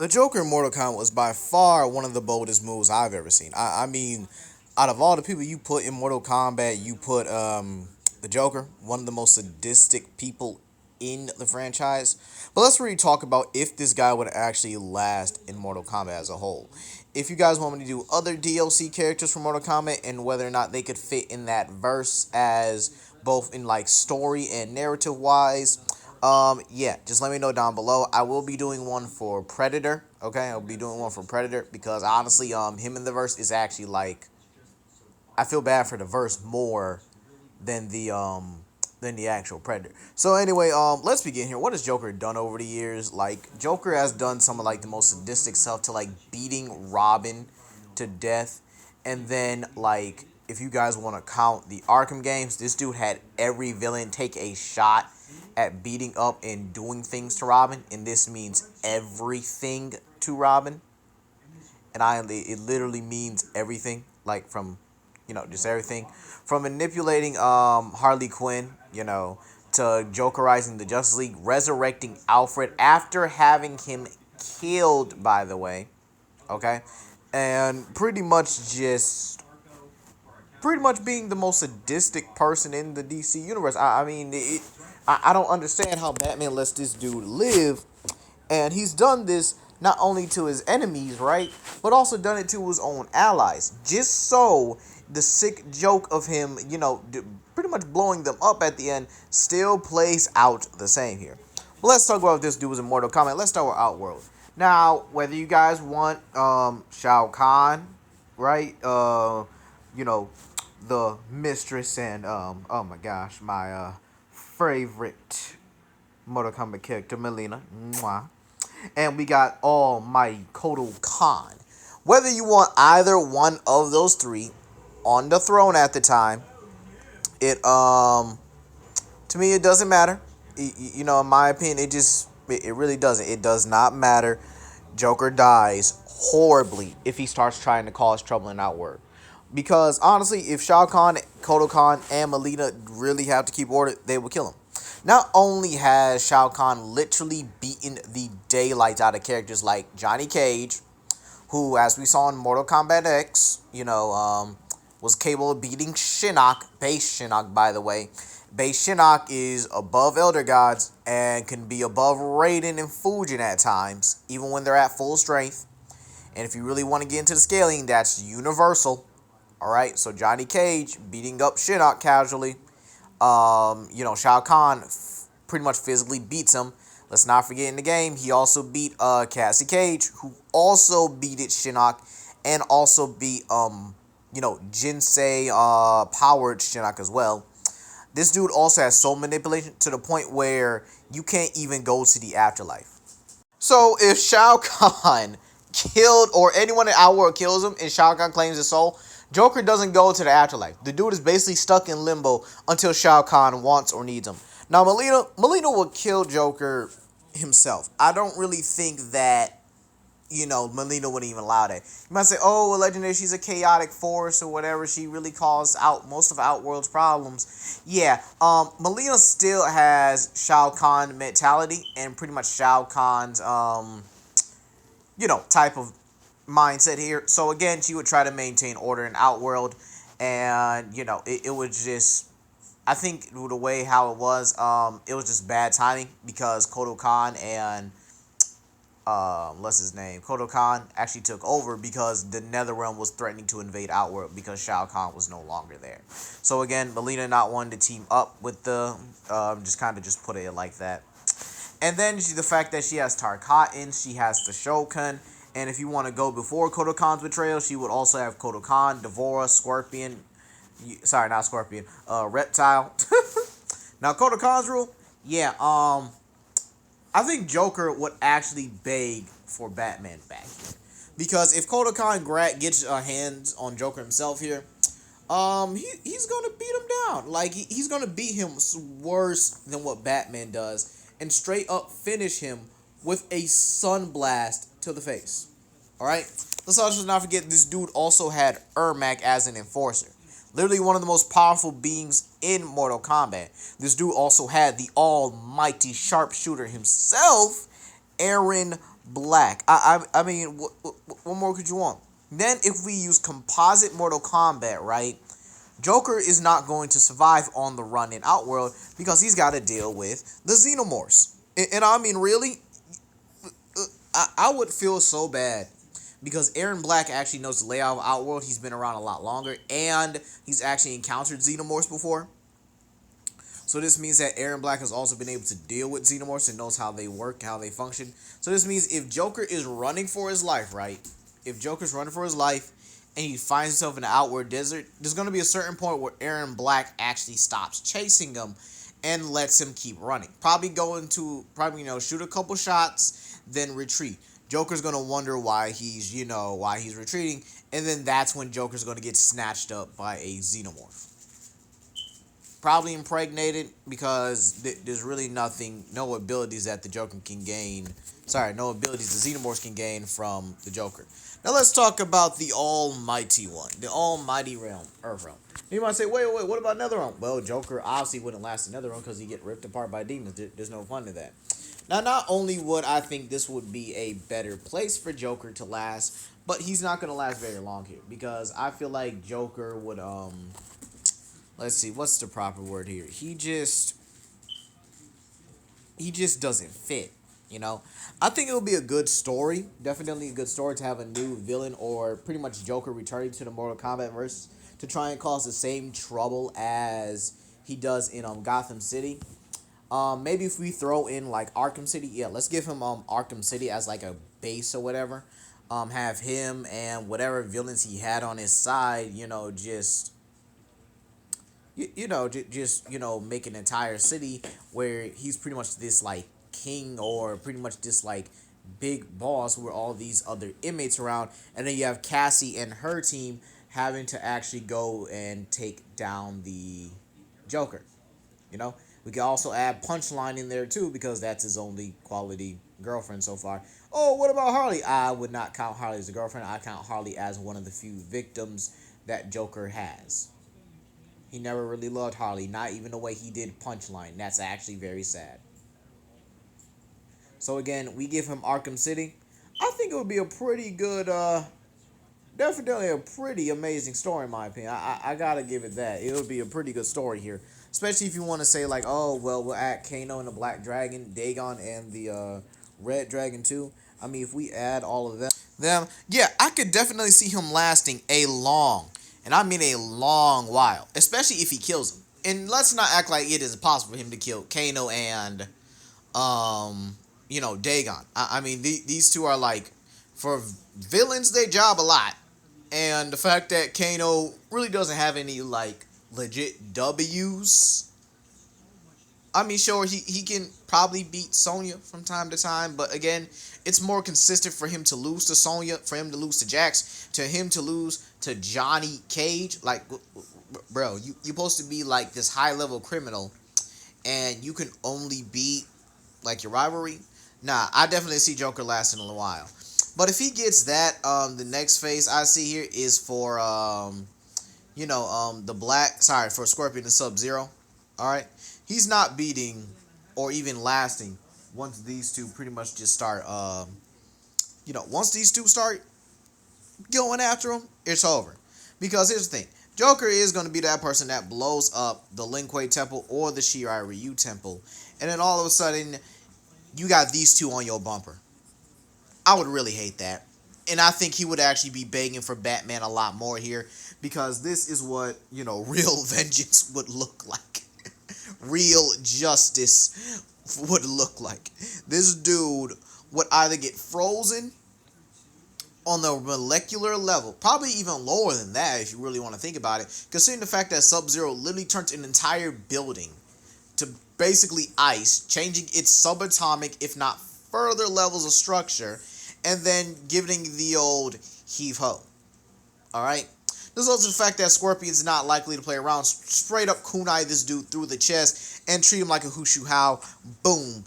The Joker in Mortal Kombat was by far one of the boldest moves I've ever seen. I mean, out of all the people you put in Mortal Kombat, you put the Joker, one of the most sadistic people in the franchise. But let's really talk about if this guy would actually last in Mortal Kombat as a whole. If you guys want me to do other DLC characters from Mortal Kombat and whether or not they could fit in that verse as both in like story and narrative wise, yeah, just let me know down below. I will be doing one for Predator. Okay, I'll be doing one for Predator because honestly, him in the verse is actually like I feel bad for the verse more than the actual Predator. So anyway, let's begin here. What has Joker done over the years? Like Joker has done some of like the most sadistic stuff to like beating Robin to death, and then like if you guys want to count the Arkham games, this dude had every villain take a shot at beating up and doing things to Robin, and this means everything to Robin, and it literally means everything, like from just everything from manipulating Harley Quinn, to Jokerizing the Justice League, resurrecting Alfred after having him killed, by the way, okay, and pretty much being the most sadistic person in the DC universe. I mean, I don't understand how Batman lets this dude live, and he's done this not only to his enemies, right, but also done it to his own allies, just so the sick joke of him, pretty much blowing them up at the end still plays out the same here. But let's talk about if this dude was in Mortal Kombat. Let's start with Outworld. Now, whether you guys want Shao Kahn, right, you know, the mistress and oh my gosh, my favorite Mortal Kombat character, Melina. Mwah. And we got Almighty Kotal Khan. Whether you want either one of those three on the throne at the time, it to me it doesn't matter. In my opinion, it really doesn't. It does not matter. Joker dies horribly if he starts trying to cause trouble in Outward. Because honestly, if Shao Kahn, Kotal Khan, and Melina really have to keep order, they will kill him. Not only has Shao Kahn literally beaten the daylights out of characters like Johnny Cage, who, as we saw in Mortal Kombat X, was capable of beating Shinnok, base Shinnok, by the way. Base Shinnok is above Elder Gods and can be above Raiden and Fujin at times, even when they're at full strength. And if you really want to get into the scaling, that's universal. Alright, so Johnny Cage beating up Shinnok casually. Shao Kahn pretty much physically beats him. Let's not forget in the game, he also beat Cassie Cage, who also beat Shinnok, and also beat Jinsei powered Shinnok as well. This dude also has soul manipulation to the point where you can't even go to the afterlife. So if Shao Kahn killed, or anyone in our world kills him and Shao Kahn claims his soul, Joker doesn't go to the afterlife. The dude is basically stuck in limbo until Shao Kahn wants or needs him. Now, Melina will kill Joker himself. I don't really think that, Melina wouldn't even allow that. You might say, oh, well, Legendary, she's a chaotic force or whatever. She really caused out most of Outworld's problems. Yeah, Melina still has Shao Kahn mentality and pretty much Shao Kahn's, type of mindset here. So again, she would try to maintain order in Outworld, and it was just, I think the way how it was just bad timing because Kotal Khan and what's his name, Kotal Khan actually took over because the Netherrealm was threatening to invade Outworld because Shao Kahn was no longer there. So again, Melina not wanting to team up with the just put it like that. And then the fact that she has Tarkatan, she has the Shogun. And if you want to go before Kotal Khan's betrayal, she would also have Kotal Khan, Devora, Scorpion. Sorry, not Scorpion. Reptile. Now, Kotal Khan's rule, yeah. I think Joker would actually beg for Batman back here, because if Kotal Khan gets hands on Joker himself here, he's gonna beat him down. Like he's gonna beat him worse than what Batman does, and straight up finish him with a sunblast to the face. Alright? Let's also not forget this dude also had Ermac as an enforcer. Literally one of the most powerful beings in Mortal Kombat. This dude also had the almighty sharpshooter himself, Aaron Black. I mean, what more could you want? Then if we use composite Mortal Kombat, right? Joker is not going to survive on the run in Outworld because he's got to deal with the Xenomorphs. And I mean, really, I would feel so bad because Aaron Black actually knows the layout of Outworld. He's been around a lot longer, and he's actually encountered Xenomorphs before. So this means that Aaron Black has also been able to deal with Xenomorphs and knows how they work, how they function. So this means if Joker is running for his life, right? If Joker's running for his life and he finds himself in the Outward Desert, there's going to be a certain point where Aaron Black actually stops chasing him and lets him keep running. Probably shoot a couple shots, then retreat. Joker's going to wonder why he's retreating, and then that's when Joker's going to get snatched up by a Xenomorph. Probably impregnated because there's really no abilities that the Joker can gain. Sorry, no abilities the Xenomorphs can gain from the Joker. Now let's talk about the Almighty One, the Almighty Realm, Earth Realm. You might say, wait, what about NetherRealm? Well, Joker obviously wouldn't last in NetherRealm because he get ripped apart by demons. There's no fun in that. Now, not only would I think this would be a better place for Joker to last, but he's not going to last very long here because I feel like Joker would let's see, what's the proper word here? He just doesn't fit, you know. I think it would be a good story, definitely a good story to have a new villain or pretty much Joker returning to the Mortal Kombat verse to try and cause the same trouble as he does in Gotham City. Maybe if we throw in like Arkham City, yeah, let's give him Arkham City as like a base or whatever. Have him and whatever villains he had on his side, make an entire city where he's pretty much this like king or pretty much this like big boss where all these other inmates around, and then you have Cassie and her team having to actually go and take down the Joker. You know, we can also add Punchline in there too because that's his only quality girlfriend so far. Oh, what about Harley? I would not count Harley as a girlfriend. I count Harley as one of the few victims that Joker has. He never really loved Harley, not even the way he did Punchline. That's actually very sad. So again, we give him Arkham City. I think it would be a pretty good, definitely a pretty amazing story in my opinion. I gotta give it that. It would be a pretty good story here. Especially if you want to say like, oh, well, we'll add Kano and the Black Dragon, Dagon and the Red Dragon too. I mean, if we add all of them, yeah, I could definitely see him lasting a long, and I mean a long while, especially if he kills him. And let's not act like it is possible for him to kill Kano and Dagon. I mean, these two are like, for villains, they job a lot. And the fact that Kano really doesn't have any like legit W's. I mean, sure, he can probably beat Sonya from time to time, but again, it's more consistent for him to lose to Sonya, for him to lose to Jax, to him to lose to Johnny Cage. Like, bro, you're supposed to be like this high level criminal, and you can only beat like your rivalry. Nah, I definitely see Joker lasting a while. But if he gets that, the next phase I see here is for for Scorpion and Sub Zero. All right, he's not beating or even lasting once these two pretty much just start. Once these two start going after him, it's over. Because here's the thing: Joker is going to be that person that blows up the Lin Kuei Temple or the Shirai Ryu Temple, and then all of a sudden, you got these two on your bumper. I would really hate that. And I think he would actually be begging for Batman a lot more here because this is what, real vengeance would look like. Real justice would look like. This dude would either get frozen on the molecular level, probably even lower than that if you really want to think about it, considering the fact that Sub-Zero literally turned an entire building to basically ice, changing its subatomic, if not further levels of structure, and then giving the old heave-ho. Alright? There's also the fact that Scorpion's not likely to play around. Straight up kunai this dude through the chest and treat him like a Hushu Hao. Boom.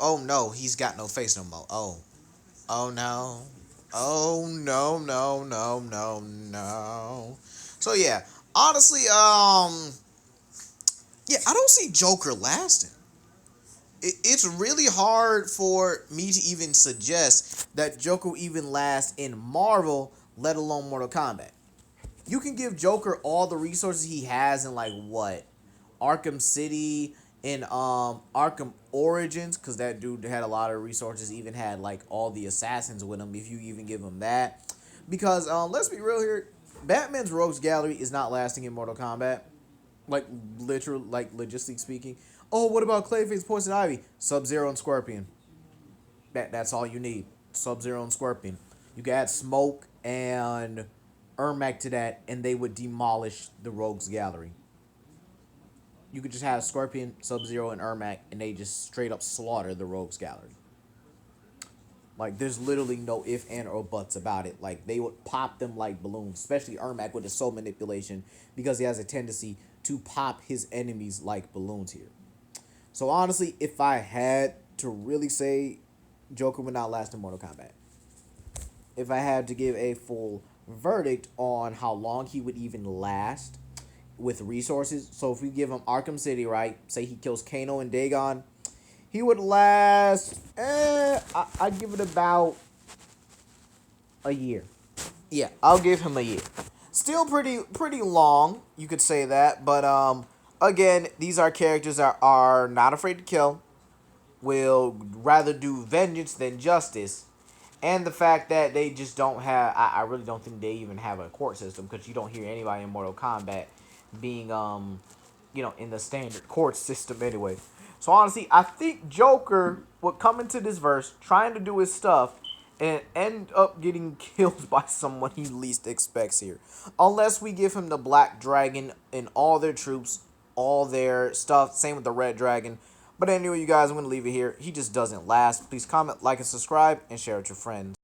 Oh no, he's got no face no more. Oh no. Oh no, no, no, no, no. So yeah, honestly, yeah, I don't see Joker lasting. It's really hard for me to even suggest that Joker will even last in Marvel, let alone Mortal Kombat. You can give Joker all the resources he has in like what Arkham City in Arkham Origins, because that dude had a lot of resources, even had like all the assassins with him if you even give him that. Because let's be real here, Batman's Rogues Gallery is not lasting in Mortal Kombat, like literal, like logistically speaking. Oh, what about Clayface, Poison Ivy, Sub Zero, and Scorpion? That's all you need. Sub Zero and Scorpion. You can add Smoke and Ermac to that, and they would demolish the Rogues Gallery. You could just have Scorpion, Sub Zero, and Ermac, and they just straight up slaughter the Rogues Gallery. Like, there's literally no if, and, or buts about it. Like, they would pop them like balloons, especially Ermac with his soul manipulation, because he has a tendency to pop his enemies like balloons here. So, honestly, if I had to really say Joker would not last in Mortal Kombat, if I had to give a full verdict on how long he would even last with resources, so if we give him Arkham City, right? Say he kills Kano and Dagon, he would last. I'd give it about a year. Yeah, I'll give him a year. Still pretty long, you could say that, but again, these are characters that are not afraid to kill, will rather do vengeance than justice, and the fact that they just don't have, I really don't think they even have a court system, because you don't hear anybody in Mortal Kombat being in the standard court system anyway. So honestly, I think Joker would come into this verse trying to do his stuff and end up getting killed by someone he least expects here, unless we give him the Black Dragon and all their troops, all their stuff. Same with the Red Dragon. But anyway, you guys, I'm going to leave it here. He just doesn't last. Please comment, like, and subscribe, and share with your friends.